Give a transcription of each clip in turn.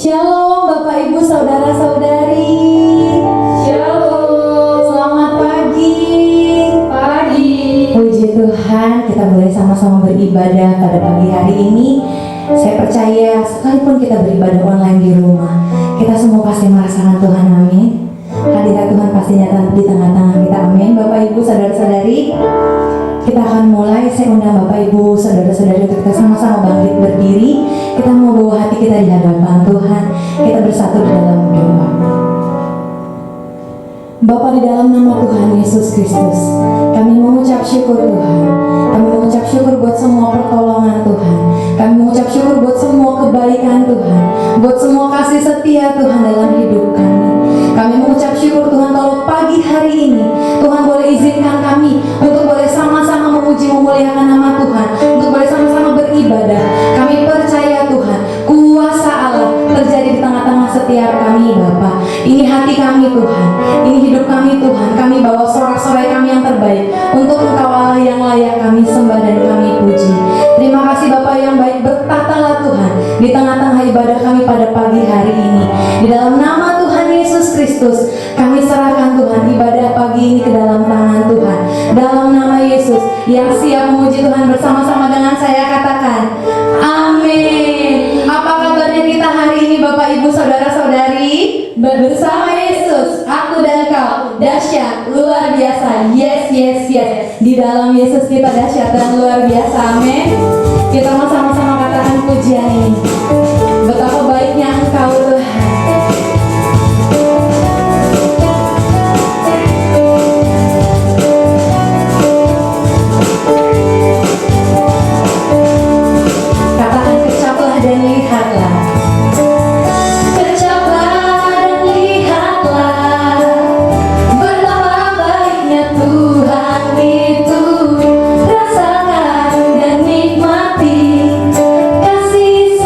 Shalom Bapak Ibu Saudara-saudari. Shalom. Selamat pagi. Pagi. Puji Tuhan, kita boleh sama-sama beribadah pada pagi hari ini. Saya percaya sekalipun kita beribadah online di rumah, kita semua pasti merasakan Tuhan, amin. Hadirat Tuhan pasti nyata di tengah-tengah kita, amin. Bapak Ibu Saudara-saudari, kita akan mulai. Saya undang Bapak Ibu Saudara-saudari untuk kita sama-sama bangkit berdiri. Kita mau bawa hati kita di hadapan Tuhan. Kita bersatu di dalam doa. Bapa, di dalam nama Tuhan Yesus Kristus, kami mengucap syukur Tuhan. Kami mengucap syukur buat semua pertolongan Tuhan. Kami mengucap syukur buat semua kebaikan Tuhan, buat semua kasih setia Tuhan dalam hidup kami. Kami mengucap syukur Tuhan kalau pagi hari ini Tuhan boleh izinkan kami untuk boleh sama-sama memuji memuliakan nama Tuhan, untuk boleh sama-sama beribadah. Kami percaya Tuhan, kuasa Allah terjadi di tengah-tengah setiap kami Bapa. Ini hati kami Tuhan, ini hidup kami Tuhan. Kami bawa sorak-sorai kami yang terbaik untuk Engkau Allah yang layak kami sembah dan kami puji. Terima kasih Bapa yang baik, bertatalah Tuhan di tengah-tengah ibadah kami pada pagi hari ini. Di dalam nama Tuhan Yesus Kristus, kami serahkan Tuhan ibadah pagi ini ke dalam tangan Tuhan. Dalam nama Yesus, yang siap memuji Tuhan bersama-sama dengan saya katakan, amin. Apa kabarnya kita hari ini Bapak Ibu Saudara-saudari? Bersama Yesus, aku dan kau dahsyat, luar biasa. Yes, yes, yes. Di dalam Yesus kita dahsyat dan luar biasa. Amin. Kita mau sama-sama katakan pujian ini. Betapa baiknya Engkau Tuhan. Katakan kecaplah dan lihatlah. Tuhan itu, rasakan dan nikmati kasih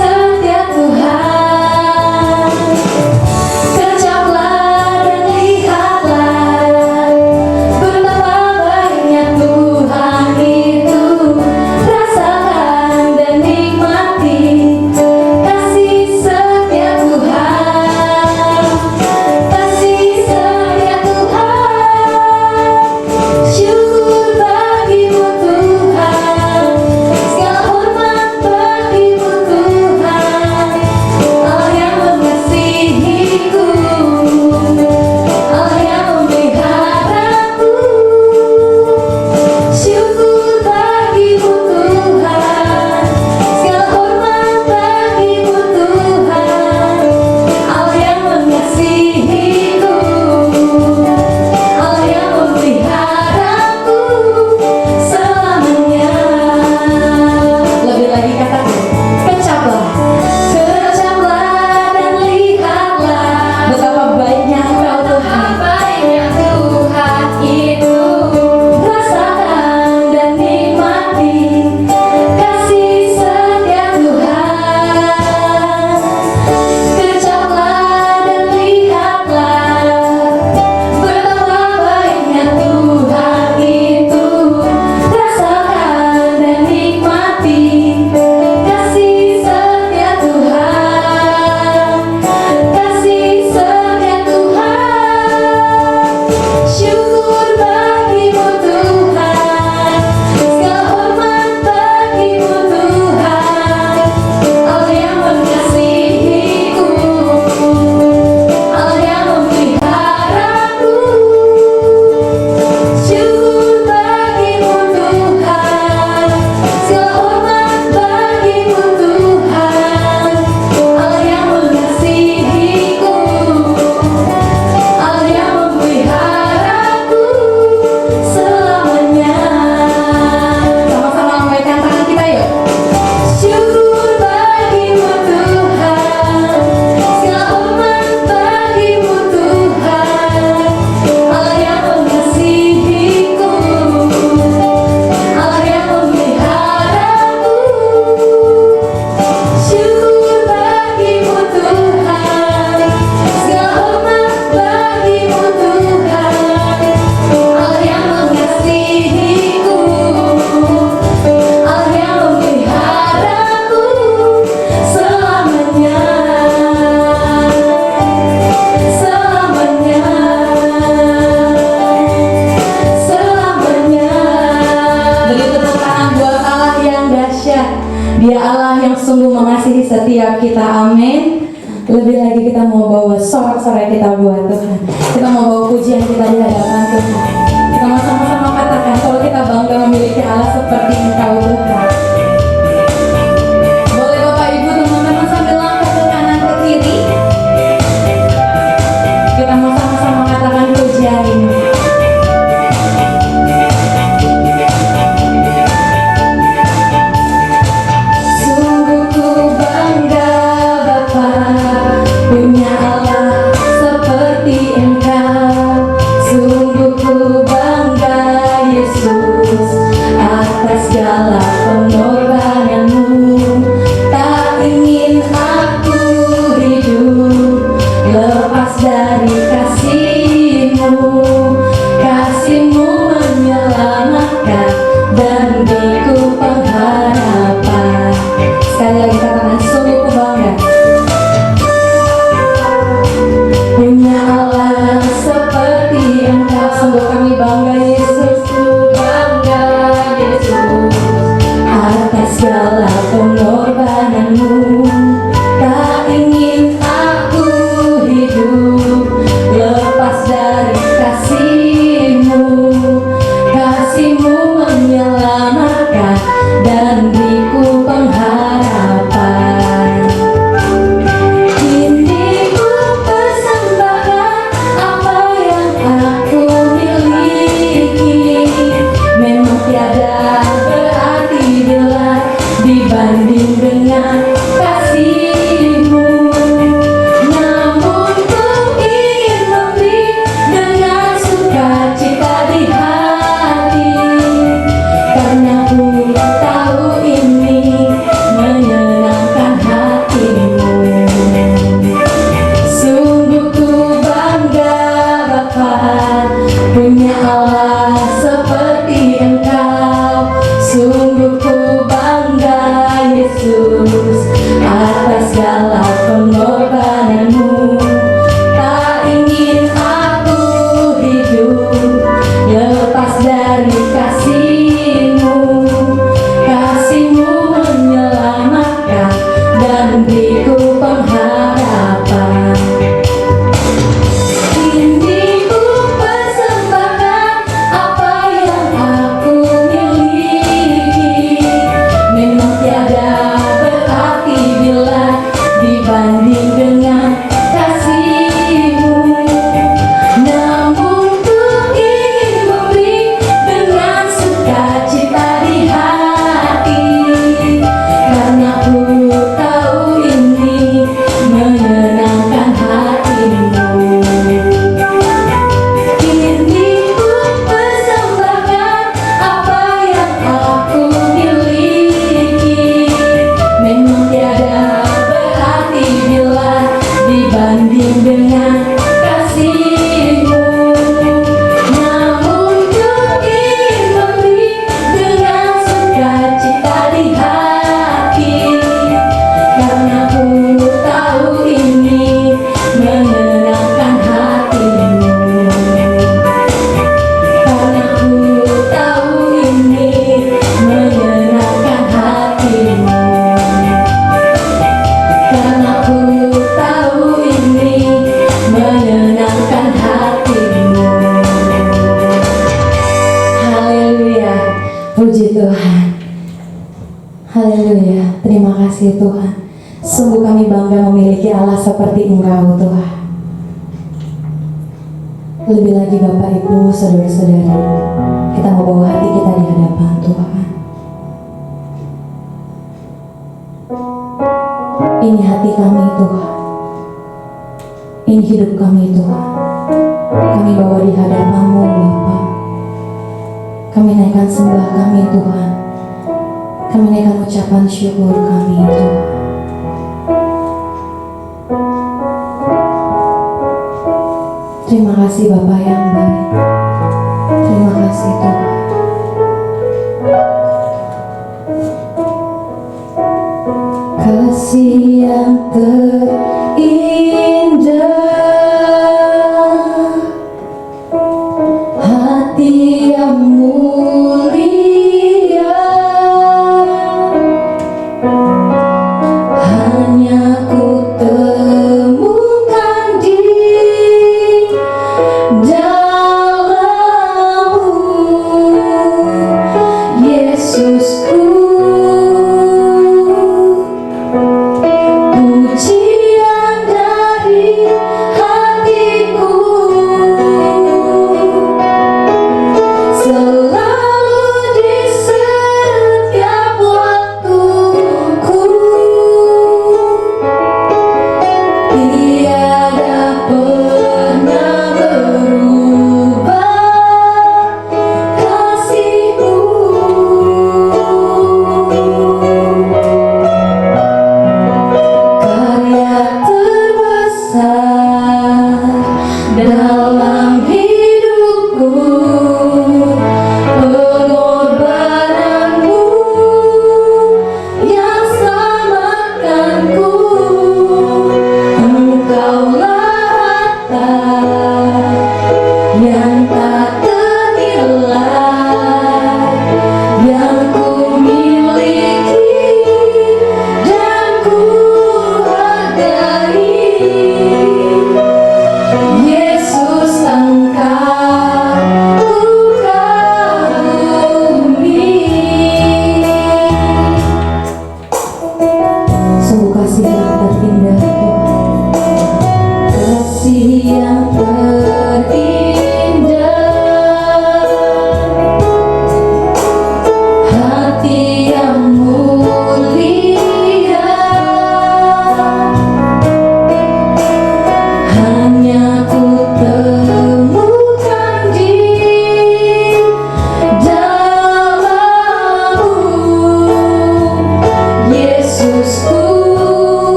kita mau bawa sorak-sorai kita buat Tuhan. Kita mau bawa pujian kita di hadapan Tuhan. Kita mau sama-sama katakan kalau kita bangga memiliki Allah seperti Engkau Tuhan. Boleh Bapak Ibu teman-teman sambil langkah ke kanan ke kiri. Kita mau sama-sama katakan pujian ini. Sungguh ku bangga Bapa punya Allah seperti Engkau. Sungguh ku bangga Yesus atas segala pengorbananmu. Tak ingin aku hidup lepas dari kasih-Mu. Kasih-Mu menyelamatkan dan beriku pengharapan. Sekali lagi katakan, sungguh ku bangga punya Allah seperti Engkau. Sungguh kami bangga Yesus, ku bangga Yesus atas segala pengorbananmu. Tak ingin aku hidup lepas dari kasih-Mu. Kasih-Mu menyelamatkan dan beriku pengharapan. Kini ku persembahkan apa yang aku miliki. Memang tiada berarti bila dibanding dengan kasih-Mu. Namun ku ingin memberi dengan sukacita di hati, karena ku tahu ini menyenangkan hati-Mu. Sungguh ku bangga Bapa punya Allah seperti Engkau. Sungguh ku bangga Yesus atas segala pengorbananmu. Tak ingin aku hidup lepas dari kasih-Mu. Kasih-Mu menyelamatkan dan beriku pengharapan. Kini ku persembahkan apa yang aku miliki. Memang tiada berarti bila dibanding dengan kasih-Mu. Namun ku ingin memberi dengan sukacita di hati, karena ku tahu ini menyenangkan hati-Mu. Kini ku persembahkan apa yang aku miliki. Memang tiada berarti bila dibanding dengan kasih-Mu. Namun ku ingin memberi dengan sukacita di hati, karena ku tahu ini menyenangkan hati-Mu. Karena ku tahu ini menyenangkan hati-Mu. Karena ku tahu ini menyenangkan hati-Mu. Haleluya, puji Tuhan. Haleluya, terima kasih Tuhan. Sungguh kami bangga memiliki Allah seperti Engkau Tuhan. Lebih lagi Bapak Ibu, saudara-saudari, kita mau bawa hati kita di hadapan Tuhan. Ini hati kami Tuhan, ini hidup kami Tuhan. Kami bawa di hadapan-Mu Bapa. Kami naikkan sembah kami Tuhan. Kami naikkan ucapan syukur kami Tuhan. Terima kasih Bapa yang baik. Terima kasih Tuhan. Kasih yang terindah, hati yang mulia, hanya ku temukan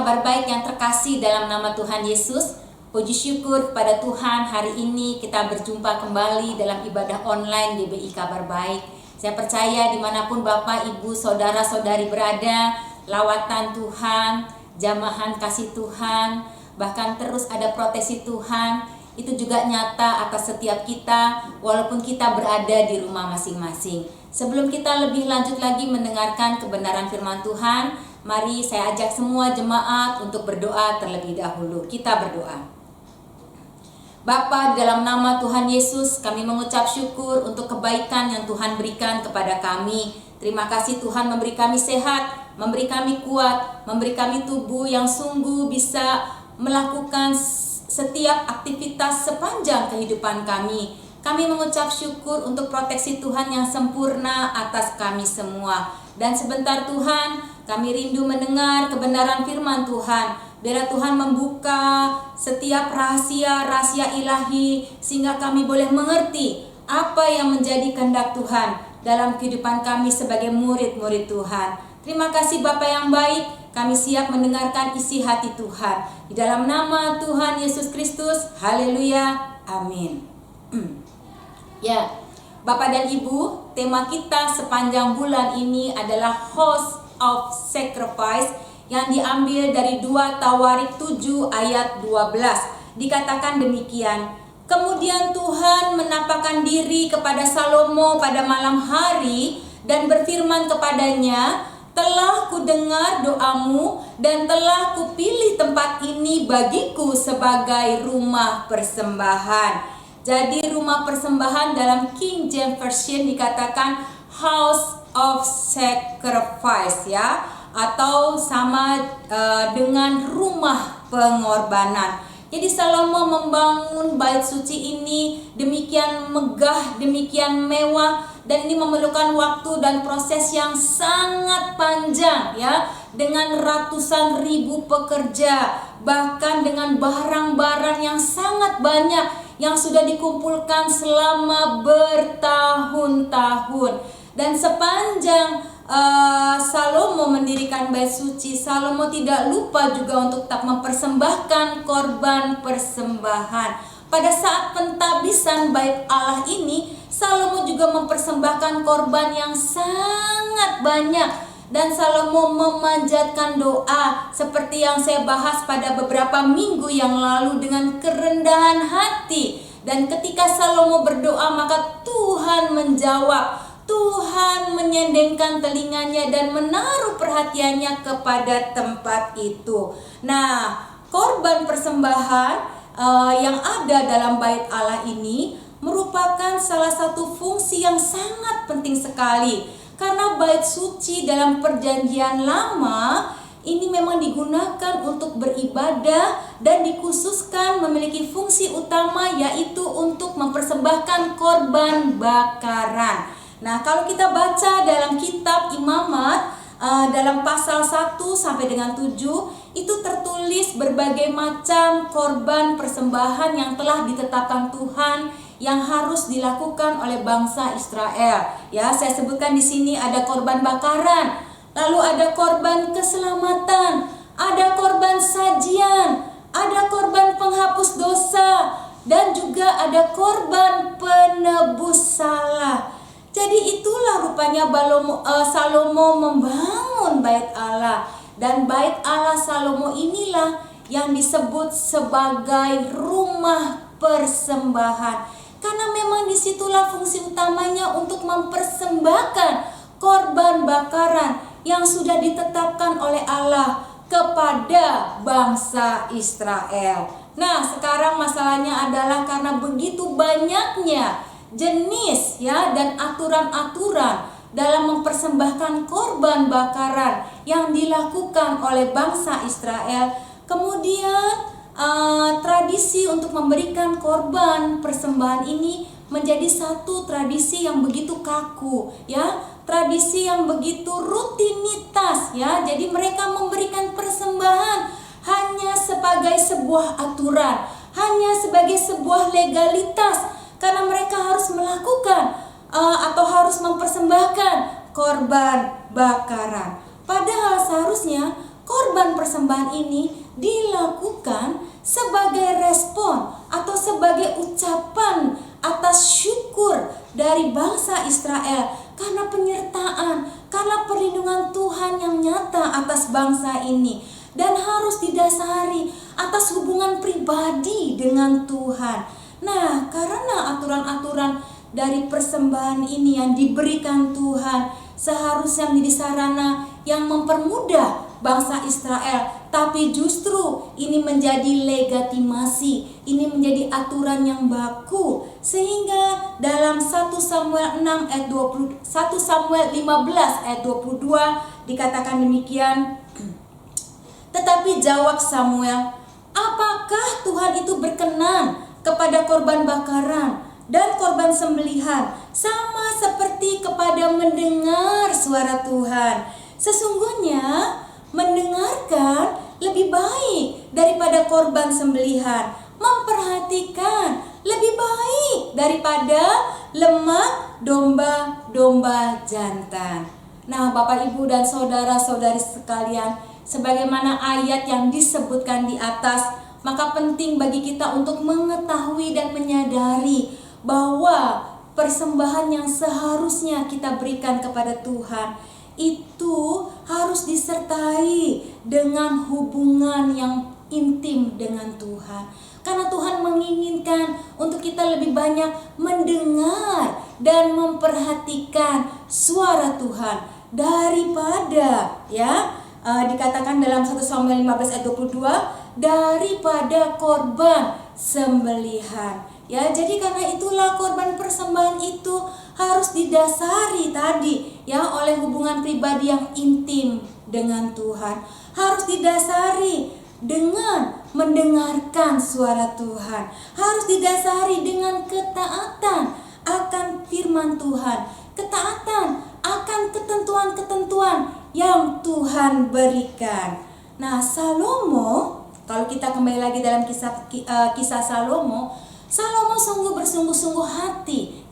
Kabar Baik yang terkasih dalam nama Tuhan Yesus, puji syukur kepada Tuhan, hari ini kita berjumpa kembali dalam ibadah online GBI Kabar Baik. Saya percaya dimanapun Bapak, Ibu, Saudara-saudari berada, lawatan Tuhan, jamahan kasih Tuhan, bahkan terus ada proteksi Tuhan, itu juga nyata atas setiap kita walaupun kita berada di rumah masing-masing. Sebelum kita lebih lanjut lagi mendengarkan kebenaran firman Tuhan, mari saya ajak semua jemaat untuk berdoa terlebih dahulu. Kita berdoa. Bapa, di dalam nama Tuhan Yesus, kami mengucap syukur untuk kebaikan yang Tuhan berikan kepada kami. Terima kasih Tuhan memberi kami sehat, memberi kami kuat, memberi kami tubuh yang sungguh bisa melakukan setiap aktivitas sepanjang kehidupan kami. Kami mengucap syukur untuk proteksi Tuhan yang sempurna atas kami semua. Dan sebentar Tuhan, kami rindu mendengar kebenaran firman Tuhan. Biar Tuhan membuka setiap rahasia-rahasia ilahi, sehingga kami boleh mengerti apa yang menjadi kehendak Tuhan dalam kehidupan kami sebagai murid-murid Tuhan. Terima kasih Bapa yang baik, kami siap mendengarkan isi hati Tuhan. Di dalam nama Tuhan Yesus Kristus, haleluya, amin. Ya, Bapak dan Ibu, tema kita sepanjang bulan ini adalah House of Sacrifice yang diambil dari 2 Tawarik 7 ayat 12. Dikatakan demikian, kemudian Tuhan menampakkan diri kepada Salomo pada malam hari dan berfirman kepadanya, telah kudengar doamu dan telah kupilih tempat ini bagiku sebagai rumah persembahan. Jadi rumah persembahan dalam King James Version dikatakan House of Sacrifice, ya, atau sama dengan rumah pengorbanan. Jadi Salomo membangun bait suci ini demikian megah, demikian mewah, dan ini memerlukan waktu dan proses yang sangat panjang, ya, dengan ratusan ribu pekerja, bahkan dengan barang-barang yang sangat banyak yang sudah dikumpulkan selama bertahun-tahun. Dan sepanjang Salomo mendirikan bait suci, Salomo tidak lupa juga untuk tetap mempersembahkan korban persembahan. Pada saat pentabisan bait Allah ini, Salomo juga mempersembahkan korban yang sangat banyak. Dan Salomo memanjatkan doa seperti yang saya bahas pada beberapa minggu yang lalu dengan kerendahan hati. Dan ketika Salomo berdoa, maka Tuhan menjawab. Tuhan menyendengkan telinganya dan menaruh perhatiannya kepada tempat itu. Nah, korban persembahan yang ada dalam bait Allah ini merupakan salah satu fungsi yang sangat penting sekali. Karena bait suci dalam perjanjian lama ini memang digunakan untuk beribadah dan dikhususkan memiliki fungsi utama, yaitu untuk mempersembahkan korban bakaran. Nah, kalau kita baca dalam kitab Imamat dalam pasal 1 sampai dengan 7 itu tertulis berbagai macam korban persembahan yang telah ditetapkan Tuhan yang harus dilakukan oleh bangsa Israel. Ya, saya sebutkan di sini ada korban bakaran, lalu ada korban keselamatan, ada korban sajian, ada korban penghapus dosa, dan juga ada korban penebus salah. Jadi itulah rupanya Salomo membangun bait Allah. Dan bait Allah Salomo inilah yang disebut sebagai rumah persembahan. Karena memang disitulah fungsi utamanya untuk mempersembahkan korban bakaran yang sudah ditetapkan oleh Allah kepada bangsa Israel. Nah, sekarang masalahnya adalah karena begitu banyaknya jenis, ya, dan aturan-aturan dalam mempersembahkan korban bakaran yang dilakukan oleh bangsa Israel, kemudian tradisi untuk memberikan korban persembahan ini menjadi satu tradisi yang begitu kaku, ya, tradisi yang begitu rutinitas, ya. Jadi mereka memberikan persembahan hanya sebagai sebuah aturan, hanya sebagai sebuah legalitas, karena mereka harus melakukan atau harus mempersembahkan korban bakaran. Padahal seharusnya korban persembahan ini dilakukan sebagai respon atau sebagai ucapan atas syukur dari bangsa Israel karena penyertaan, karena perlindungan Tuhan yang nyata atas bangsa ini, dan harus didasari atas hubungan pribadi dengan Tuhan. Nah, karena aturan-aturan dari persembahan ini yang diberikan Tuhan seharusnya menjadi sarana yang mempermudah bangsa Israel, tapi justru ini menjadi legitimasi, ini menjadi aturan yang baku, sehingga dalam 1 Samuel 6 ayat 20, 1 Samuel 15 ayat 22 dikatakan demikian. Tetapi jawab Samuel, apakah Tuhan itu berkenan kepada korban bakaran dan korban sembelihan sama seperti kepada mendengar suara Tuhan? Sesungguhnya mendengarkan lebih baik daripada korban sembelihan, memperhatikan lebih baik daripada lemak domba-domba jantan. Nah, Bapak, Ibu, dan saudara-saudari sekalian, sebagaimana ayat yang disebutkan di atas, maka penting bagi kita untuk mengetahui dan menyadari bahwa persembahan yang seharusnya kita berikan kepada Tuhan itu harus disertai dengan hubungan yang intim dengan Tuhan. Karena Tuhan menginginkan untuk kita lebih banyak mendengar dan memperhatikan suara Tuhan daripada dikatakan dalam 1 Samuel 15 ayat 22 daripada korban sembelihan. Jadi karena itulah korban persembahan itu harus didasari tadi oleh hubungan pribadi yang intim dengan Tuhan. Harus didasari dengan mendengarkan suara Tuhan. Harus didasari dengan ketaatan akan firman Tuhan, ketaatan akan ketentuan-ketentuan yang Tuhan berikan. Nah, Salomo, kalau kita kembali lagi dalam kisah Salomo sungguh bersungguh-sungguh hati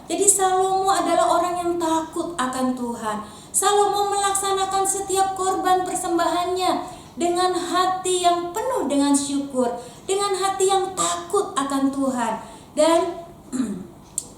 Jadi Salomo adalah orang yang takut akan Tuhan. Salomo melaksanakan setiap korban persembahannya dengan hati yang penuh dengan syukur, dengan hati yang takut akan Tuhan. Dan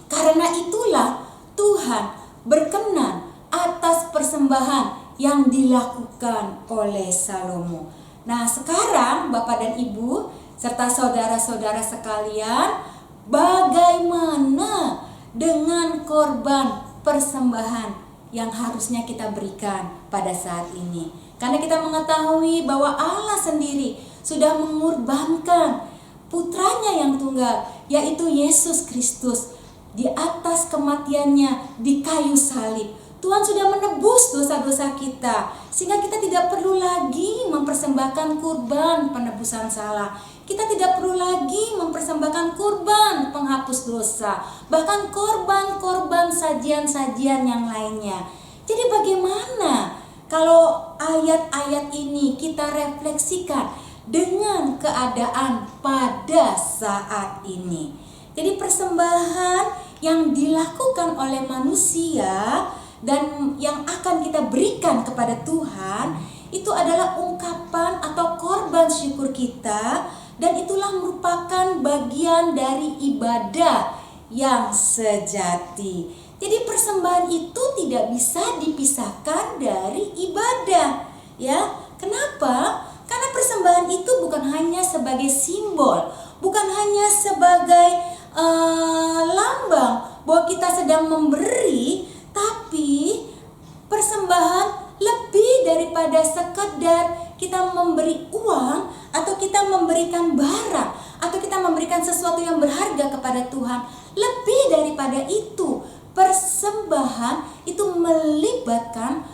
karena itulah Tuhan berkenan atas persembahan yang dilakukan oleh Salomo. Nah, sekarang Bapak dan Ibu serta saudara-saudara sekalian, bagaimana dengan korban persembahan yang harusnya kita berikan pada saat ini? Karena kita mengetahui bahwa Allah sendiri sudah mengorbankan putranya yang tunggal, yaitu Yesus Kristus, di atas kematiannya di kayu salib. Tuhan sudah menebus dosa-dosa kita, sehingga kita tidak perlu lagi mempersembahkan kurban penebusan salah. Kita tidak perlu lagi mempersembahkan kurban penghapus dosa, bahkan korban-korban sajian-sajian yang lainnya. Jadi bagaimana kalau ayat-ayat ini kita refleksikan dengan keadaan pada saat ini? Jadi persembahan yang dilakukan oleh manusia dan yang akan kita berikan kepada Tuhan itu adalah ungkapan atau korban syukur kita, dan itulah merupakan bagian dari ibadah yang sejati. Jadi persembahan itu tidak bisa dipisahkan dari ibadah. Kenapa? Karena persembahan itu bukan hanya sebagai simbol, bukan hanya sebagai lambang bahwa kita sedang memberi, tapi persembahan lebih daripada sekedar kita memberi uang atau kita memberikan barang atau kita memberikan sesuatu yang berharga kepada Tuhan. Lebih daripada itu, persembahan itu melibatkan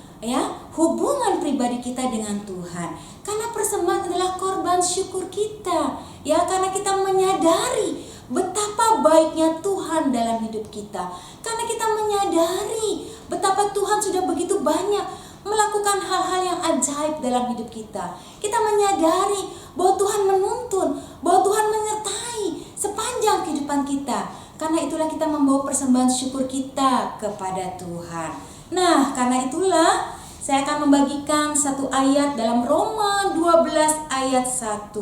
hubungan pribadi kita dengan Tuhan. Karena persembahan adalah korban syukur kita, karena kita menyadari betapa baiknya Tuhan dalam hidup kita. Karena kita menyadari betapa Tuhan sudah begitu banyak melakukan hal-hal yang ajaib dalam hidup kita. Kita menyadari bahwa Tuhan menuntun, bahwa Tuhan menyertai sepanjang kehidupan kita. Karena itulah kita membawa persembahan syukur kita kepada Tuhan. Nah, karena itulah Saya akan membagikan satu ayat dalam Roma 12 ayat 1.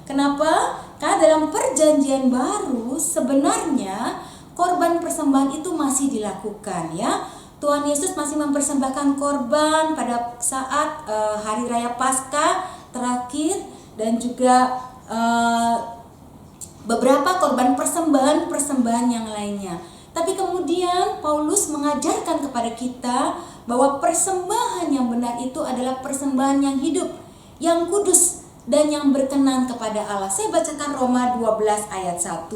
Kenapa? Karena dalam perjanjian baru sebenarnya korban persembahan itu masih dilakukan ya. Tuhan Yesus masih mempersembahkan korban pada saat hari raya Paskah terakhir dan juga beberapa korban persembahan yang lainnya. Tapi kemudian Paulus mengajarkan kepada kita bahwa persembahan yang benar itu adalah persembahan yang hidup, yang kudus, dan yang berkenan kepada Allah. Saya bacakan Roma 12 ayat 1.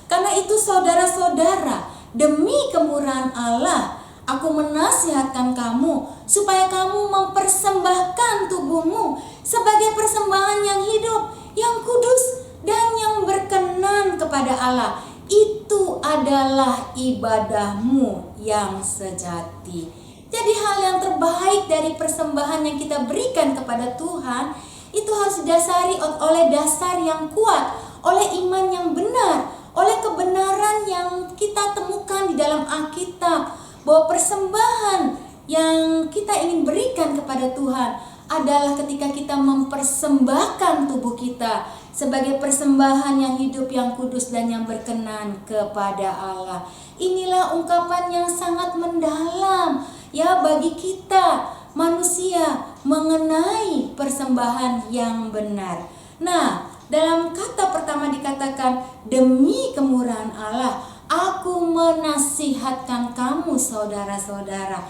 Karena itu saudara-saudara, demi kemurahan Allah, aku menasihatkan kamu supaya kamu mempersembahkan tubuhmu sebagai persembahan yang hidup, yang kudus, dan yang berkenan kepada Allah. Itu adalah ibadahmu yang sejati. Jadi hal yang terbaik dari persembahan yang kita berikan kepada Tuhan itu harus didasari oleh dasar yang kuat, oleh iman yang benar, oleh kebenaran yang kita temukan di dalam Alkitab, bahwa persembahan yang kita ingin berikan kepada Tuhan adalah ketika kita mempersembahkan tubuh kita sebagai persembahan yang hidup, yang kudus, dan yang berkenan kepada Allah. Inilah ungkapan yang sangat mendalam ya bagi kita manusia mengenai persembahan yang benar. Nah, dalam kata pertama dikatakan demi kemurahan Allah, aku menasihatkan kamu saudara-saudara.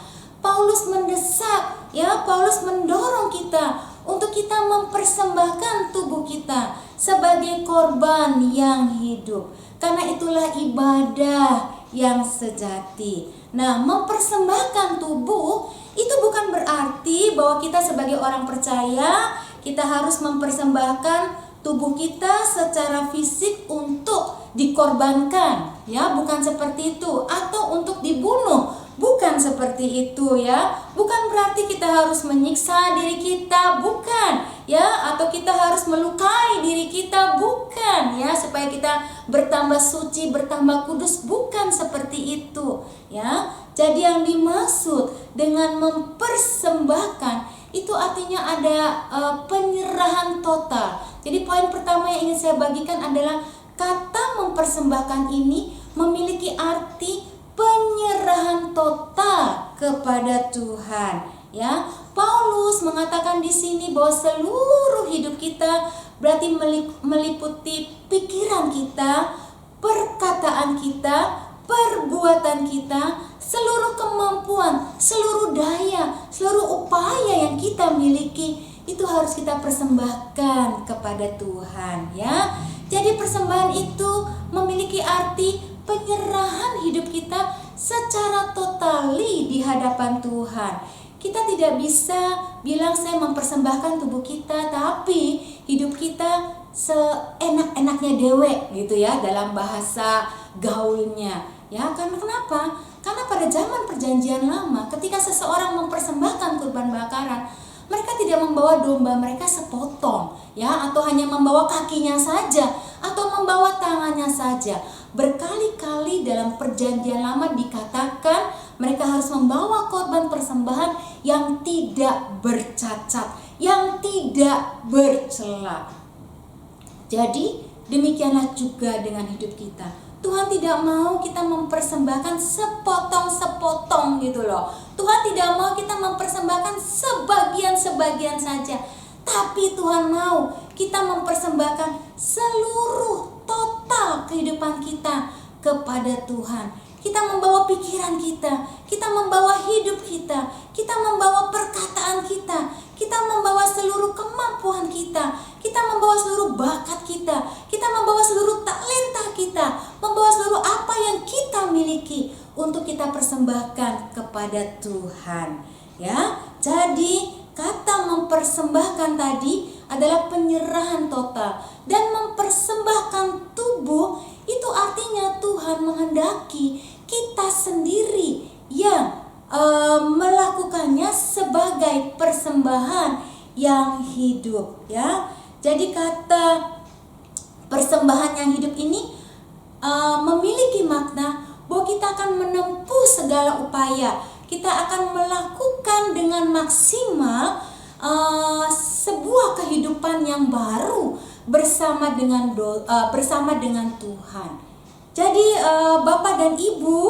Paulus mendesak ya, Paulus mendorong kita untuk kita mempersembahkan tubuh kita sebagai korban yang hidup. Karena itulah ibadah yang sejati. Nah, mempersembahkan tubuh itu bukan berarti bahwa kita sebagai orang percaya kita harus mempersembahkan tubuh kita secara fisik untuk dikorbankan, ya, bukan seperti itu, atau untuk dibunuh, bukan seperti itu ya. Bukan berarti kita harus menyiksa diri kita, bukan ya, atau kita harus melukai diri kita, bukan ya, supaya kita bertambah suci, bertambah kudus, bukan seperti itu ya. Jadi yang dimaksud dengan mempersembahkan itu artinya ada penyerahan total. Jadi poin pertama yang ingin saya bagikan adalah kata mempersembahkan ini memiliki arti penyerahan total kepada Tuhan. Ya, Paulus mengatakan di sini bahwa seluruh hidup kita berarti meliputi pikiran kita, perkataan kita, perbuatan kita, seluruh kemampuan, seluruh daya, seluruh upaya yang kita miliki itu harus kita persembahkan kepada Tuhan ya. Jadi persembahan itu memiliki arti penyerahan hidup kita secara totali di hadapan Tuhan. Kita tidak bisa bilang saya mempersembahkan tubuh kita tapi hidup kita seenak-enaknya dewek gitu ya, dalam bahasa gaulnya ya. Karena kenapa? Karena pada zaman perjanjian lama ketika seseorang mempersembahkan kurban bakaran, mereka tidak membawa domba mereka sepotong ya, atau hanya membawa kakinya saja atau membawa tangannya saja. Berkali-kali dalam perjanjian lama dikatakan mereka harus membawa korban persembahan yang tidak bercacat, yang tidak bercela. Jadi demikianlah juga dengan hidup kita. Tuhan tidak mau kita mempersembahkan sepotong-sepotong gitu loh. Tuhan tidak mau kita mempersembahkan sebagian-sebagian saja. Tapi Tuhan mau kita mempersembahkan seluruh total kehidupan kita kepada Tuhan. Kita membawa pikiran kita membawa hidup kita membawa perkataan kita membawa seluruh kemampuan kita membawa seluruh bakat kita membawa seluruh talenta kita, membawa seluruh apa yang kita miliki untuk kita persembahkan kepada Tuhan. Ya, jadi kata mempersembahkan tadi adalah penyerahan total, dan mempersembahkan tubuh itu artinya Tuhan menghendaki kita sendiri yang melakukannya sebagai persembahan yang hidup ya. Jadi kata persembahan yang hidup ini memiliki makna bahwa kita akan menempuh segala upaya, kita akan melakukan dengan maksimal sebuah kehidupan yang baru bersama dengan Tuhan. Jadi Bapak dan Ibu,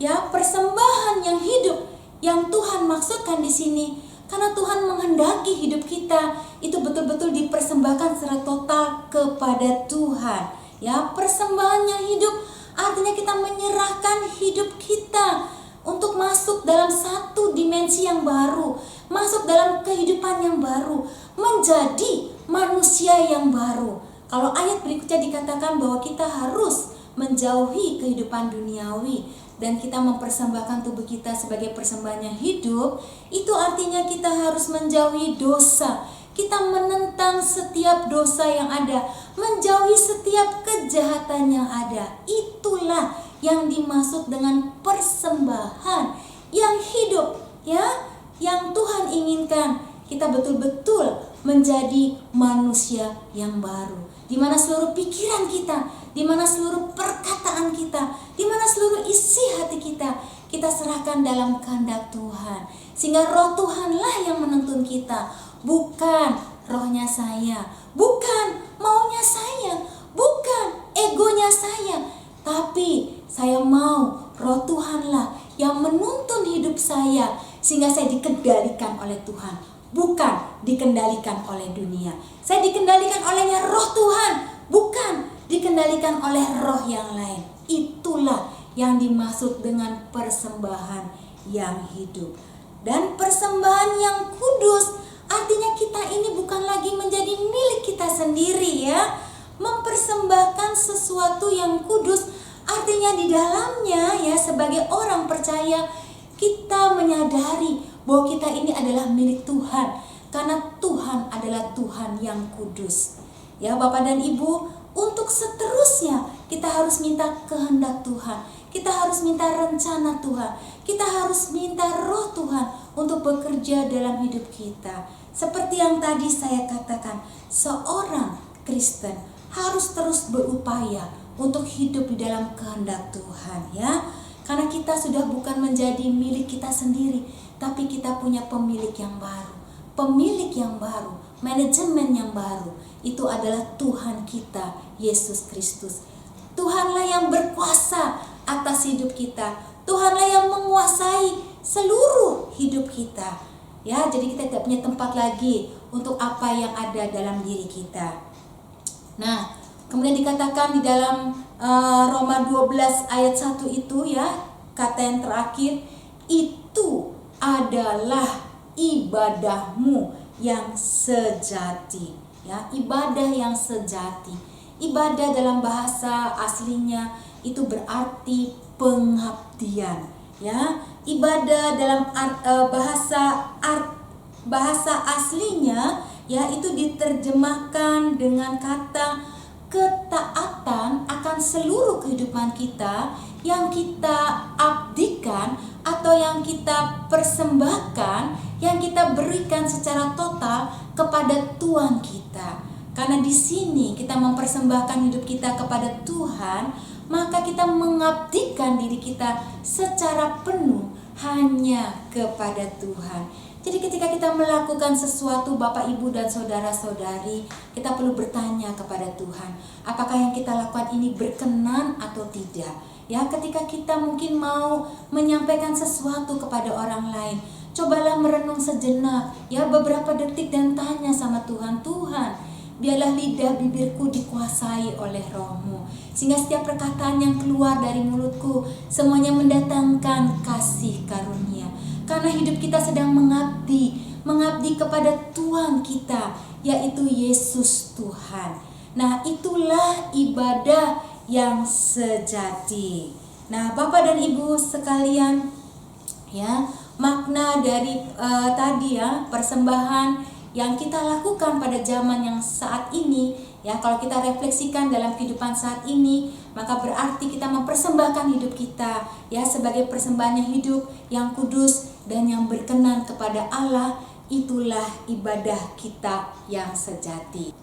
ya, persembahan yang hidup yang Tuhan maksudkan di sini, karena Tuhan menghendaki hidup kita itu betul-betul dipersembahkan secara total kepada Tuhan. Ya, persembahan yang hidup artinya kita menyerahkan hidup kita untuk masuk dalam satu dimensi yang baru, masuk dalam kehidupan yang baru, menjadi manusia yang baru. Kalau ayat berikutnya dikatakan bahwa kita harus menjauhi kehidupan duniawi dan kita mempersembahkan tubuh kita sebagai persembahan yang hidup, itu artinya kita harus menjauhi dosa. Kita menentang setiap dosa yang ada, menjauhi setiap kejahatan yang ada. Itulah yang dimaksud dengan persembahan yang hidup, ya, yang Tuhan inginkan. Kita betul-betul menjadi manusia yang baru, di mana seluruh pikiran kita, di mana seluruh perkataan kita, di mana seluruh isi hati kita serahkan dalam kehendak Tuhan. Sehingga roh Tuhanlah yang menuntun kita, bukan rohnya saya, bukan maunya saya, bukan egonya saya, tapi saya mau roh Tuhanlah yang menuntun hidup saya, sehingga saya dikendalikan oleh Tuhan, bukan dikendalikan oleh dunia. Saya dikendalikan olehnya roh Tuhan, bukan dikendalikan oleh roh yang lain. Itulah yang dimaksud dengan persembahan yang hidup. Dan persembahan yang kudus artinya kita ini bukan lagi menjadi milik kita sendiri, ya. Mempersembahkan sesuatu yang kudus artinya di dalamnya, ya, sebagai orang percaya kita menyadari bahwa kita ini adalah milik Tuhan, karena Tuhan adalah Tuhan yang kudus. Ya Bapak dan Ibu, untuk seterusnya kita harus minta kehendak Tuhan, kita harus minta rencana Tuhan, kita harus minta roh Tuhan untuk bekerja dalam hidup kita. Seperti yang tadi saya katakan, seorang Kristen harus terus berupaya untuk hidup di dalam kehendak Tuhan, ya. Karena kita sudah bukan menjadi milik kita sendiri, tapi kita punya pemilik yang baru. Pemilik yang baru, manajemen yang baru, itu adalah Tuhan kita, Yesus Kristus. Tuhanlah yang berkuasa atas hidup kita. Tuhanlah yang menguasai seluruh hidup kita. Ya, jadi kita tidak punya tempat lagi untuk apa yang ada dalam diri kita. Nah, kemudian dikatakan di dalam Roma 12 ayat 1 itu, ya, kata yang terakhir, itu adalah ibadahmu yang sejati, ya, ibadah yang sejati. Ibadah dalam bahasa aslinya itu berarti pengabdian, ya. Ibadah dalam bahasa aslinya, ya, itu diterjemahkan dengan kata ketaatan akan seluruh kehidupan kita yang kita abdikan atau yang kita persembahkan, yang kita berikan secara total kepada Tuhan kita. Karena di sini kita mempersembahkan hidup kita kepada Tuhan, maka kita mengabdikan diri kita secara penuh hanya kepada Tuhan. Jadi ketika kita melakukan sesuatu, Bapak, Ibu, dan saudara-saudari, kita perlu bertanya kepada Tuhan, apakah yang kita lakukan ini berkenan atau tidak? Ya, ketika kita mungkin mau menyampaikan sesuatu kepada orang lain, cobalah merenung sejenak, ya, beberapa detik dan tanya sama Tuhan, Tuhan, biarlah lidah bibirku dikuasai oleh Roh-Mu, sehingga setiap perkataan yang keluar dari mulutku semuanya mendatangkan kasih karunia. Karena hidup kita sedang mengabdi kepada Tuhan kita, yaitu Yesus Tuhan. Nah, itulah ibadah yang sejati. Nah, Bapak dan Ibu sekalian, ya, makna dari tadi, ya, persembahan yang kita lakukan pada zaman yang saat ini, ya, kalau kita refleksikan dalam kehidupan saat ini, maka berarti kita mempersembahkan hidup kita, ya, sebagai persembahan yang hidup, yang kudus dan yang berkenan kepada Allah. Itulah ibadah kita yang sejati.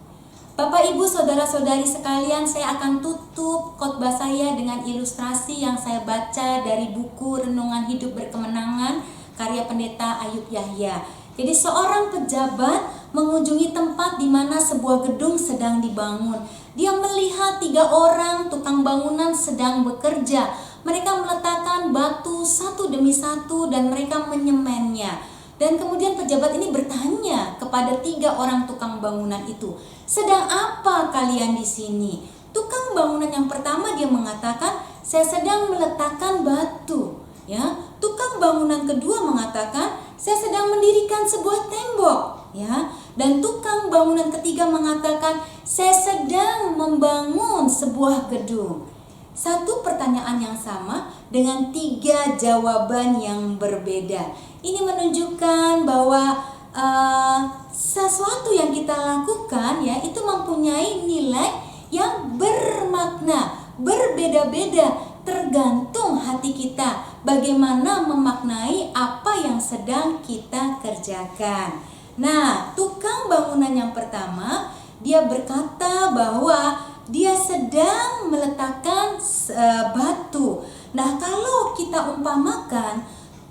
Bapak, Ibu, saudara-saudari sekalian, saya akan tutup khotbah saya dengan ilustrasi yang saya baca dari buku Renungan Hidup Berkemenangan karya Pendeta Ayub Yahya. Jadi seorang pejabat mengunjungi tempat di mana sebuah gedung sedang dibangun. Dia melihat 3 orang tukang bangunan sedang bekerja. Mereka meletakkan batu satu demi satu dan mereka menyemennya. Dan kemudian pejabat ini bertanya kepada 3 orang tukang bangunan itu, "Sedang apa kalian di sini?" Tukang bangunan yang pertama dia mengatakan, "Saya sedang meletakkan batu." Ya, tukang bangunan kedua mengatakan, "Saya sedang mendirikan sebuah tembok." Ya, dan tukang bangunan ketiga mengatakan, "Saya sedang membangun sebuah gedung." Satu pertanyaan yang sama dengan 3 jawaban yang berbeda. Ini menunjukkan bahwa sesuatu yang kita lakukan ya itu mempunyai nilai yang bermakna, berbeda-beda, tergantung hati kita bagaimana memaknai apa yang sedang kita kerjakan. Nah, tukang bangunan yang pertama dia berkata bahwa dia sedang meletakkan batu. Nah, kalau kita umpamakan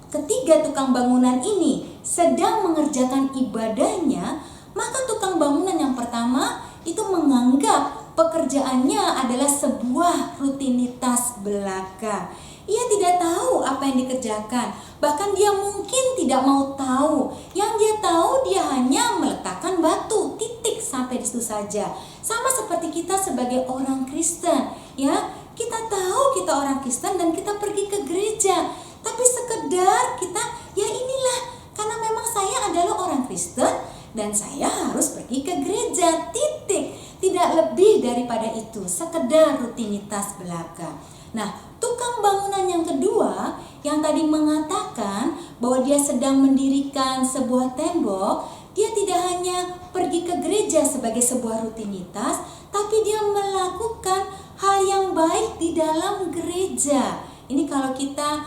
ketiga tukang bangunan ini sedang mengerjakan ibadahnya, maka tukang bangunan yang pertama itu menganggap pekerjaannya adalah sebuah rutinitas belaka. Ia tidak tahu apa yang dikerjakan, bahkan dia mungkin tidak mau tahu. Yang dia tahu dia hanya meletakkan batu, titik, sampai di situ saja. Sama seperti kita sebagai orang Kristen, ya. Kita tahu kita orang Kristen dan kita pergi ke gereja, tapi sekedar kita, ya inilah, karena memang saya adalah orang Kristen dan saya harus pergi ke gereja, titik. Tidak lebih daripada itu, sekedar rutinitas belaka. Nah, tukang bangunan yang kedua yang tadi mengatakan bahwa dia sedang mendirikan sebuah tembok, dia tidak hanya pergi ke gereja sebagai sebuah rutinitas, tapi dia melakukan hal yang baik di dalam gereja. Ini kalau kita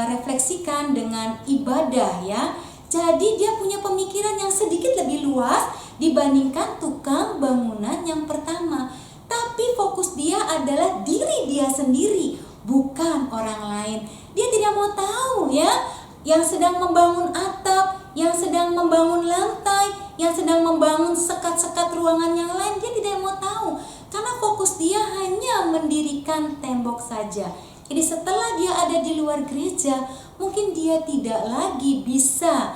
refleksikan dengan ibadah ya. Jadi dia punya pemikiran yang sedikit lebih luas dibandingkan tukang bangunan yang pertama. Tapi fokus dia adalah diri dia sendiri, bukan orang lain. Dia tidak mau tahu ya, yang sedang membangun atap, yang sedang membangun lantai, yang sedang membangun sekat-sekat ruangan yang lain, dia tidak mau tahu. Karena fokus dia hanya mendirikan tembok saja. Jadi setelah dia ada di luar gereja, mungkin dia tidak lagi bisa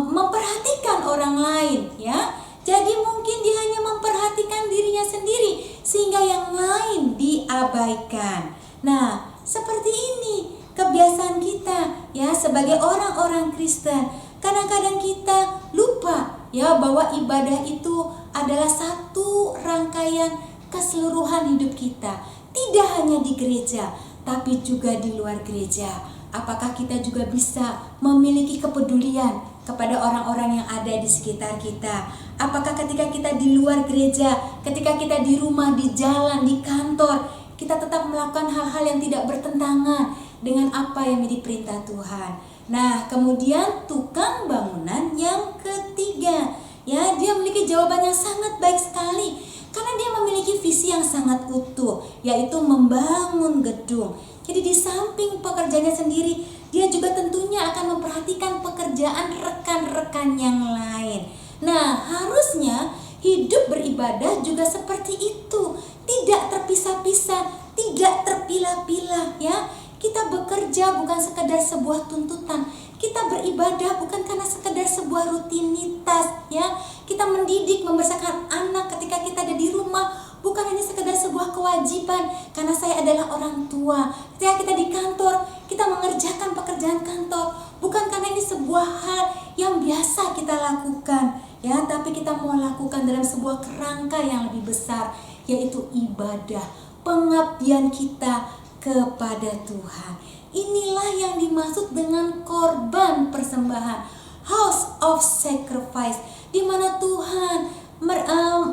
memperhatikan orang lain ya. Jadi mungkin dia hanya memperhatikan dirinya sendiri sehingga yang lain diabaikan. Nah, seperti ini kebiasaan kita ya sebagai orang-orang Kristen. Kadang-kadang kita lupa ya bahwa ibadah itu adalah satu rangkaian keseluruhan hidup kita. Tidak hanya di gereja, tapi juga di luar gereja. Apakah kita juga bisa memiliki kepedulian kepada orang-orang yang ada di sekitar kita? Apakah ketika kita di luar gereja, ketika kita di rumah, di jalan, di kantor, kita tetap melakukan hal-hal yang tidak bertentangan dengan apa yang menjadi perintah Tuhan? Nah, kemudian tukang bangunan yang ketiga, ya, dia memiliki jawaban yang sangat baik sekali karena dia memiliki visi yang sangat utuh, yaitu membangun gedung. Jadi di samping pekerjaannya sendiri, dia juga tentunya akan memperhatikan pekerjaan rekan-rekan yang lain. Nah, harusnya hidup beribadah juga seperti itu, tidak terpisah-pisah, tidak terpilah-pilah ya. Kita bekerja bukan sekadar sebuah tuntutan. Kita beribadah bukan karena sekedar sebuah rutinitas ya. Kita mendidik, membesarkan anak ketika kita ada di rumah bukan hanya sekedar sebuah kewajiban karena saya adalah orang tua. Ketika kita di kantor, kita mengerjakan pekerjaan kantor bukan karena ini sebuah hal yang biasa kita lakukan ya, tapi kita mau lakukan dalam sebuah kerangka yang lebih besar, yaitu ibadah, pengabdian kita kepada Tuhan. Inilah yang dimaksud dengan korban persembahan, house of sacrifice, di mana Tuhan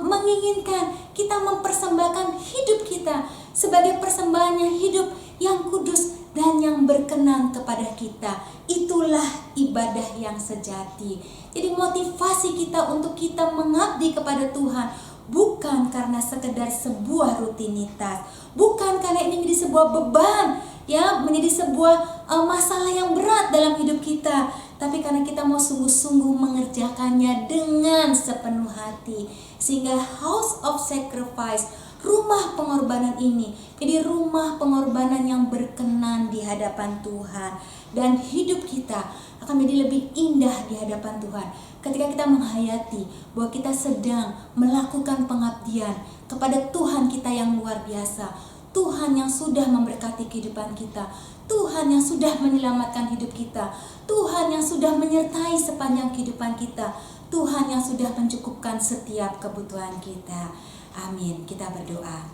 menginginkan kita mempersembahkan hidup kita sebagai persembahan yang hidup, yang kudus, dan yang berkenan kepada kita. Itulah ibadah yang sejati. Jadi motivasi kita untuk kita mengabdi kepada Tuhan bukan karena sekedar sebuah rutinitas, bukan karena ini menjadi sebuah beban, ya, menjadi sebuah masalah yang berat dalam hidup kita, tapi karena kita mau sungguh-sungguh mengerjakannya dengan sepenuh hati, sehingga house of sacrifice, rumah pengorbanan ini jadi rumah pengorbanan yang berkenan di hadapan Tuhan, dan hidup kita akan menjadi lebih indah di hadapan Tuhan ketika kita menghayati bahwa kita sedang melakukan pengabdian kepada Tuhan kita yang luar biasa, Tuhan yang sudah memberkati kehidupan kita, Tuhan yang sudah menyelamatkan hidup kita, Tuhan yang sudah menyertai sepanjang kehidupan kita, Tuhan yang sudah mencukupkan setiap kebutuhan kita. Amin. Kita berdoa.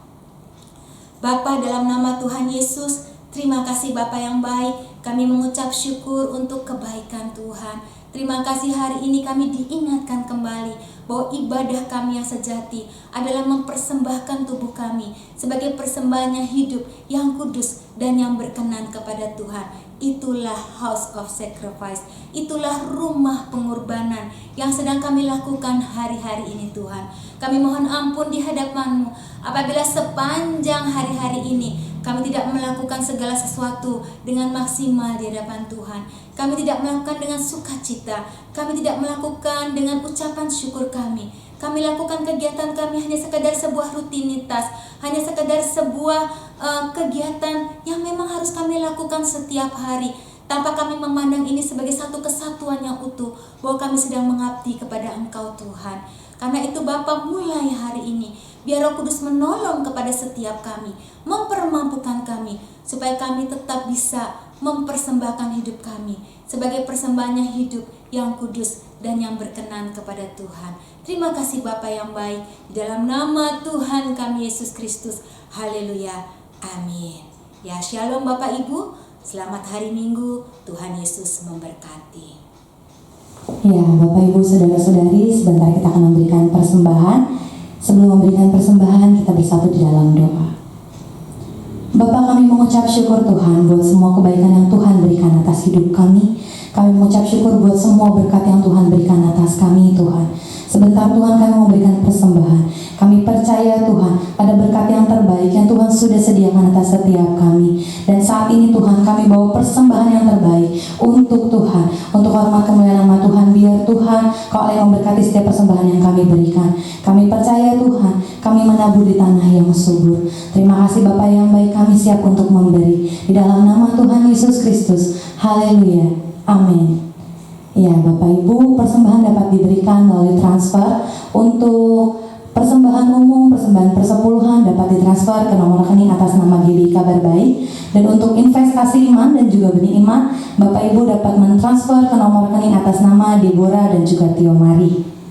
Bapa, dalam nama Tuhan Yesus, terima kasih Bapa yang baik. Kami mengucap syukur untuk kebaikan Tuhan. Terima kasih hari ini kami diingatkan kembali bahwa ibadah kami yang sejati adalah mempersembahkan tubuh kami sebagai persembahan yang hidup, yang kudus, dan yang berkenan kepada Tuhan. Itulah house of sacrifice, itulah rumah pengorbanan yang sedang kami lakukan hari-hari ini Tuhan. Kami mohon ampun di hadapan-Mu apabila sepanjang hari-hari ini kami tidak melakukan segala sesuatu dengan maksimal di hadapan Tuhan. Kami tidak melakukan dengan sukacita, kami tidak melakukan dengan ucapan syukur kami. Kami lakukan kegiatan kami hanya sekedar sebuah rutinitas, hanya sekedar sebuah kegiatan yang memang harus kami lakukan setiap hari, tanpa kami memandang ini sebagai satu kesatuan yang utuh, bahwa kami sedang mengabdi kepada Engkau Tuhan. Karena itu Bapa, mulai hari ini biar Roh Kudus menolong kepada setiap kami, mempermampukan kami, supaya kami tetap bisa mempersembahkan hidup kami sebagai persembahan yang hidup, yang kudus, dan yang berkenan kepada Tuhan. Terima kasih Bapa yang baik, di dalam nama Tuhan kami Yesus Kristus. Haleluya. Amin. Ya, shalom Bapak Ibu. Selamat hari Minggu. Tuhan Yesus memberkati. Ya, Bapak Ibu Saudara-saudari, sebentar kita akan memberikan persembahan. Sebelum memberikan persembahan, kita bersatu di dalam doa. Bapa, kami mengucap syukur Tuhan buat semua kebaikan yang Tuhan berikan atas hidup kami. Kami mengucap syukur buat semua berkat yang Tuhan berikan atas kami Tuhan. Sebentar Tuhan kami memberikan persembahan. Kami percaya Tuhan ada berkat yang terbaik yang Tuhan sudah sediakan atas setiap kami. Dan saat ini Tuhan kami bawa persembahan yang terbaik untuk Tuhan, untuk hormat kemuliaan nama Tuhan. Biar Tuhan Kau yang memberkati setiap persembahan yang kami berikan. Kami percaya Tuhan kami menabur di tanah yang subur. Terima kasih Bapa yang baik, kami siap untuk memberi di dalam nama Tuhan Yesus Kristus. Haleluya. Amin. Ya, Bapak Ibu, persembahan dapat diberikan melalui transfer. Untuk persembahan umum, persembahan persepuluhan dapat ditransfer ke nomor rekening atas nama GBI Kabar Baik. Dan untuk investasi iman dan juga benih iman, Bapak Ibu dapat mentransfer ke nomor rekening atas nama Deborah dan juga Tio Mari.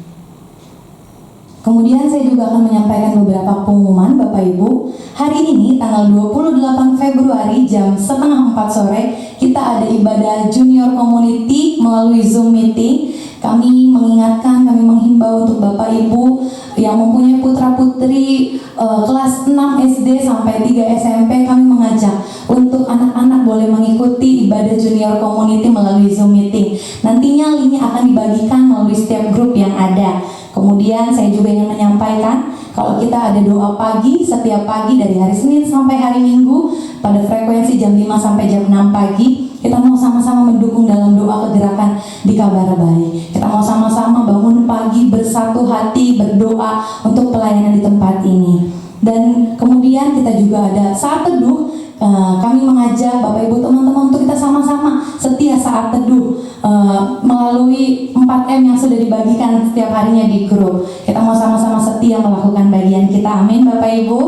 Kemudian saya juga akan menyampaikan beberapa pengumuman Bapak Ibu. Hari ini tanggal 28 Februari jam 3:30 sore kita ada ibadah junior community melalui Zoom meeting. Kami mengingatkan, kami menghimbau untuk Bapak Ibu yang mempunyai putra-putri kelas 6 SD sampai 3 SMP, kami mengajak untuk anak-anak boleh mengikuti ibadah junior community melalui Zoom meeting. Nantinya linknya akan dibagikan melalui setiap grup yang ada. Kemudian saya juga ingin menyampaikan kalau kita ada doa pagi setiap pagi dari hari Senin sampai hari Minggu pada frekuensi jam 5 sampai jam 6 pagi. Kita mau sama-sama mendukung dalam doa kegerakan di Kabar Baik. Kita mau sama-sama bangun pagi bersatu hati berdoa untuk pelayanan di tempat ini. Dan kemudian kita juga ada saat teduh. Kami mengajak Bapak Ibu teman-teman untuk kita sama-sama setia saat teduh melalui 4M yang sudah dibagikan setiap harinya di grup. Kita mau sama-sama setia melakukan bagian kita. Amin Bapak Ibu.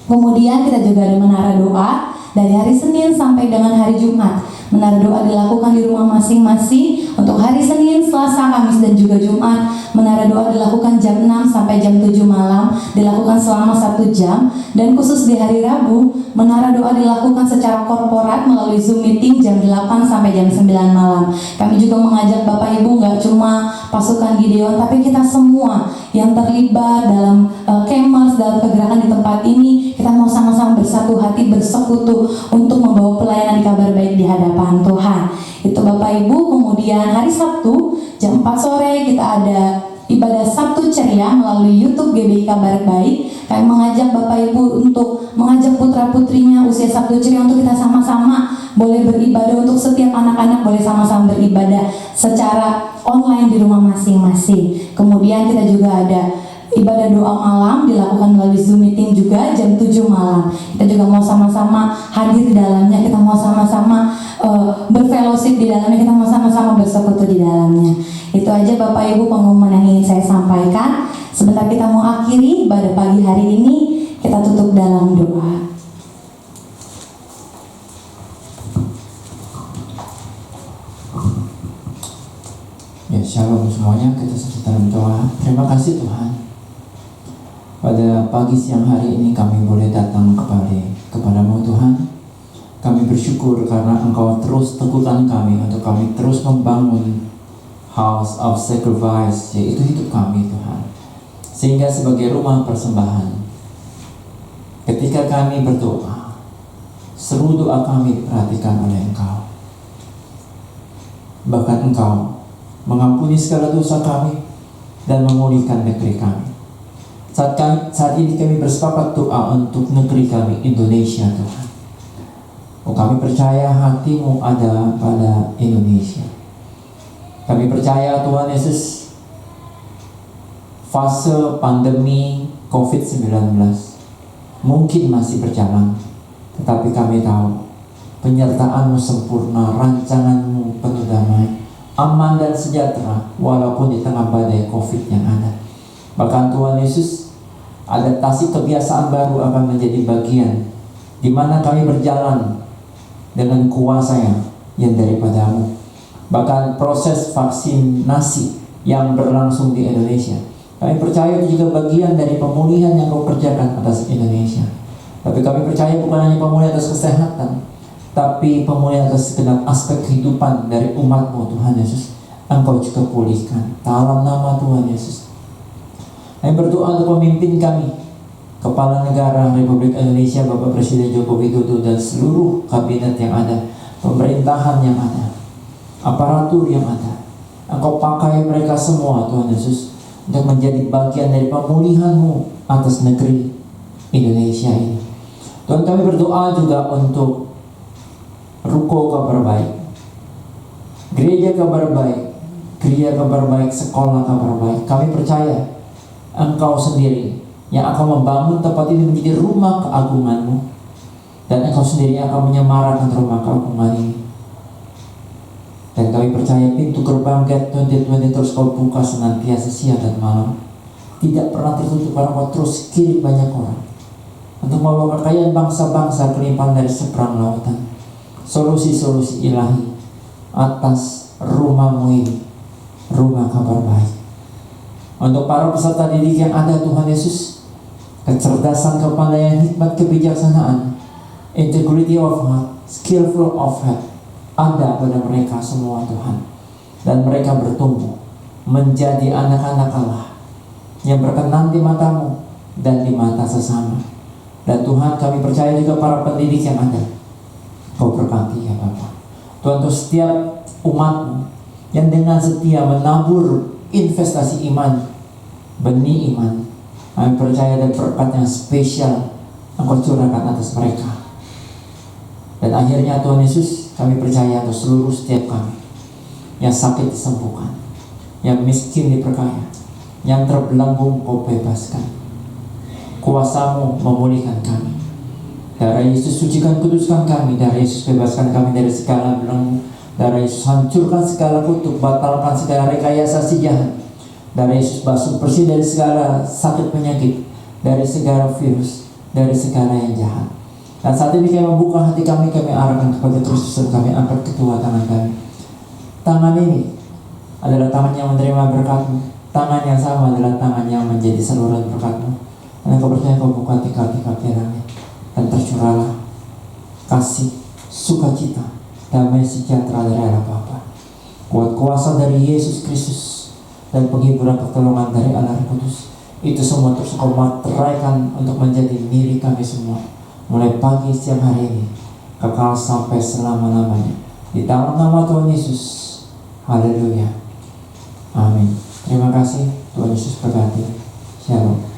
Kemudian kita juga ada menara doa dari hari Senin sampai dengan hari Jumat. Menara doa dilakukan di rumah masing-masing. Untuk hari Senin, Selasa, Kamis, dan juga Jumat, menara doa dilakukan jam 6 sampai jam 7 malam, dilakukan selama 1 jam. Dan khusus di hari Rabu, menara doa dilakukan secara korporat melalui Zoom meeting jam 8 sampai jam 9 malam. Kami juga mengajak Bapak Ibu nggak cuma pasukan Gideon, tapi kita semua yang terlibat dalam kemers, dalam kegerakan di tempat ini, Kita mau sama-sama bersatu hati, bersekutu untuk membawa pelayanan kabar baik di hadapan Tuhan. Itu Bapak Ibu. Kemudian hari Sabtu jam 4 sore kita ada ibadah Sabtu Ceria melalui YouTube GBI Kabar Baik. Kami mengajak Bapak Ibu untuk mengajak putra-putrinya usia Sabtu Ceria untuk kita sama-sama boleh beribadah. Untuk setiap anak-anak boleh sama-sama beribadah secara online di rumah masing-masing. Kemudian kita juga ada ibadah doa malam dilakukan melalui Zoom meeting juga jam 7 malam. Kita juga mau sama-sama hadir di dalamnya, kita mau sama-sama berfellowship di dalamnya, kita mau sama-sama bersekutu di dalamnya. Itu aja Bapak Ibu pengumuman yang ingin saya sampaikan. Sebentar kita mau akhiri pada pagi hari ini, kita tutup dalam doa. Ya, shalom semuanya, kita serta dalam doa. Terima kasih Tuhan. Pada pagi siang hari ini kami boleh datang kembali kepadamu Tuhan. Kami bersyukur karena Engkau terus teguhkan kami untuk kami terus membangun house of sacrifice, yaitu hidup kami Tuhan. Sehingga sebagai rumah persembahan, ketika kami berdoa, seluruh doa kami diperhatikan oleh Engkau. Bahkan Engkau mengampuni segala dosa kami dan memulihkan negeri kami. Saat ini kami bersepakat doa untuk negeri kami, Indonesia Tuhan. Kami percaya hati-Mu ada pada Indonesia. Kami percaya Tuhan Yesus, fase pandemi COVID-19 mungkin masih berjalan, tetapi kami tahu penyertaan-Mu sempurna, rancangan-Mu penuh damai, aman dan sejahtera walaupun di tengah badai COVID yang ada. Bahkan Tuhan Yesus, adaptasi kebiasaan baru akan menjadi bagian di mana kami berjalan dengan kuasa yang daripada-Mu. Bahkan proses vaksinasi yang berlangsung di Indonesia, kami percaya itu juga bagian dari pemulihan yang Kau kerjakan atas Indonesia. Tapi kami percaya bukan hanya pemulihan atas kesehatan, tapi pemulihan atas segenap aspek kehidupan dari umat-Mu Tuhan Yesus, Engkau juga pulihkan dalam nama Tuhan Yesus. Kami berdoa untuk pemimpin kami, Kepala Negara Republik Indonesia Bapak Presiden Joko Widodo dan seluruh kabinet yang ada, pemerintahan yang ada, aparatur yang ada. Engkau pakai mereka semua Tuhan Yesus untuk menjadi bagian dari pemulihan-Mu atas negeri Indonesia ini. Tuhan, kami berdoa juga untuk Ruko Kabar Baik, Gereja Kabar Baik, Gereja Kabar Baik, Sekolah Kabar Baik. Kami percaya Engkau sendiri yang akan membangun tempat ini menjadi rumah keagungan-Mu, dan Engkau sendiri yang akan menyemarakan rumah keagungan ini. Dan kami percaya pintu gerbang Gate 2020 terus Kau buka senantiasa siang dan malam, tidak pernah tertutup, karena Kau terus kirim banyak orang untuk membawa kekayaan bangsa-bangsa kelimpahan dari seberang lautan, solusi-solusi ilahi atas rumah-Mu ini, rumah kabar baik. Untuk para peserta didik yang ada Tuhan Yesus, kecerdasan, kepandaian, hikmat, kebijaksanaan, integrity of heart, skillful of heart ada pada mereka semua Tuhan. Dan mereka bertumbuh menjadi anak-anak Allah yang berkenan di mata-Mu dan di mata sesama. Dan Tuhan, kami percaya juga para pendidik yang ada, Kau berkati ya Bapa. Tuhan, untuk setiap umat-Mu yang dengan setia menabur investasi iman, benih iman, kami percaya ada berkat yang spesial Engkau curahkan atas mereka. Dan akhirnya Tuhan Yesus, kami percaya untuk seluruh setiap kami yang sakit disembuhkan, yang miskin diperkaya, yang terbelenggu Kau bebaskan. Kuasa-Mu memulihkan kami. Darah Yesus sucikan, kuduskan kami. Darah Yesus bebaskan kami dari segala belenggu. Darah Yesus hancurkan segala kutuk, batalkan segala rekayasa si jahat. Darah Yesus basuh bersih dari segala sakit penyakit, dari segala virus, dari segala yang jahat. Dan saat ini kami membuka hati kami arahkan kepada Kristus, dan kami angkat kedua tangan kami. Tangan ini adalah tangan yang menerima berkat-Mu. Tangan yang sama adalah tangan yang menjadi saluran berkat-Mu. Dan Kau percaya Kau buka tingkap-tingkap langit, dan tercurahlah kasih, sukacita, damai sejahtera dari Allah Bapa, kuat kuasa dari Yesus Kristus, dan penghiburan pertolongan dari Allah Kudus itu semua terus Engkau materaikan untuk menjadi milik kami semua, mulai pagi siang hari ini, kekal sampai selama-lamanya. Di dalam nama Tuhan Yesus, haleluya, amin. Terima kasih, Tuhan Yesus berkati. Shalom.